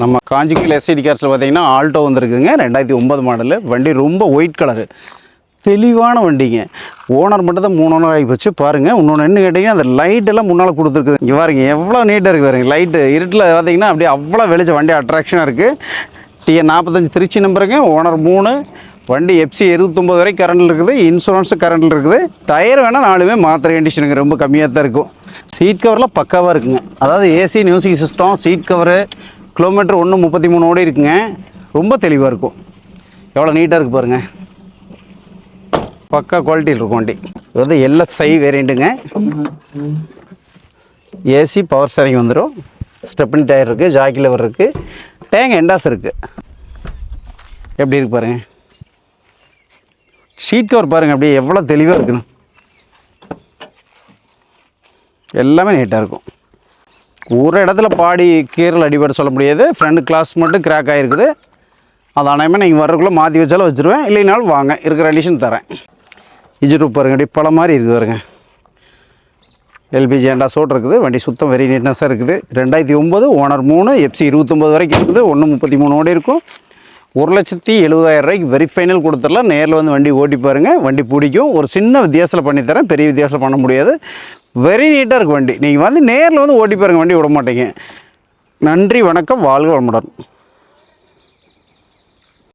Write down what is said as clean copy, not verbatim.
நம்ம காஞ்சிக்கல் எஸ்ஐடி கார்ஸில் பார்த்தீங்கன்னா Alto வந்துருக்குங்க 2009 model. வண்டி ரொம்ப ஒயிட் கலரு, தெளிவான வண்டிங்க. ஓனர் மட்டும் தான் 3 ஓனர் ஆகி போச்சு பாருங்கள். இன்னொன்று என்ன கேட்டிங்கன்னா அந்த லைட்டெல்லாம் முன்னால் கொடுத்துருக்குது. இங்கே பாருங்க எவ்வளோ நீட்டாக இருக்குது பாருங்க. லைட்டு இருட்டில் பார்த்தீங்கன்னா அப்படியே அவ்வளோ வெளிச்ச வண்டி அட்ராக்ஷனாக இருக்குது. டிஎன் 45 திருச்சி நம்பருங்க. ஓனர் 3. வண்டி எஃப்சி 79 வரைக்கும் கரண்டில் இருக்குது. இன்சூரன்ஸு கரண்டில் இருக்குது. டயர் வேணால் 4மே மாத்திரை கண்டிஷனுங்க, ரொம்ப கம்மியாக தான் இருக்கும். சீட் கவர்லாம் பக்காவாக இருக்குங்க. அதாவது AC music system, seat cover, kilometre 1:33 ஓடி இருக்குங்க. ரொம்ப தெளிவாக இருக்கும். எவ்வளோ நீட்டாக இருக்குது பாருங்கள். பக்கா குவாலிட்டியில் இருக்கும் வண்டி. இது வந்து எல்எஸ்ஐ வேரியண்ட்டுங்க. ஏசி பவர் ஸ்டீரிங் வந்துடும். ஸ்டெப்னி டயர் இருக்குது, ஜாக்கி லெவர் இருக்குது, டேங்க் எண்டாஸ் இருக்குது. எப்படி இருக்கு பாருங்கள். சீட் கவர் பாருங்கள் அப்படியே எவ்வளோ தெளிவாக இருக்குன்னு. எல்லாமே நீட்டாக இருக்கும். ஒரு இடத்துல பாடி கீரல் அடிபட சொல்ல முடியாது. ஃப்ரண்ட் கிளாஸ் மட்டும் கிராக் ஆகிருக்குது. அது அனைமே நீங்கள் வர்றதுக்குள்ளே மாற்றி வச்சாலும் வச்சுருவேன், இல்லைனாலும் வாங்க இருக்கிற கண்டிஷன் தரேன். இன்ஜின் பாருங்க அப்படியே பல மாதிரி இருக்குது பாருங்க. எல்பிஜி ஏண்டா சோட் இருக்குது. வண்டி சுத்தம் வெரி நீட்னஸாக இருக்குது. 2009, ஓனர் 3, எஃப்சி 29 வரைக்கும் இருக்குது. 1:33 ஓடி இருக்கும். 1,70,000 வெரி ஃபைனல் கொடுத்துடலாம். நேரில் வந்து வண்டி ஓட்டி பாருங்கள், வண்டி பிடிக்கும். ஒரு சின்ன வித்தியாசத்தில் பண்ணித்தரேன், பெரிய வித்தியாசம் பண்ண முடியாது. வெரி நீட்டாக இருக்குது வண்டி. நீங்கள் வந்து நேரில் வந்து ஓட்டி பாருங்கள், வண்டி விட மாட்டீங்க. நன்றி, வணக்கம், வாழ்க வளமுடன்.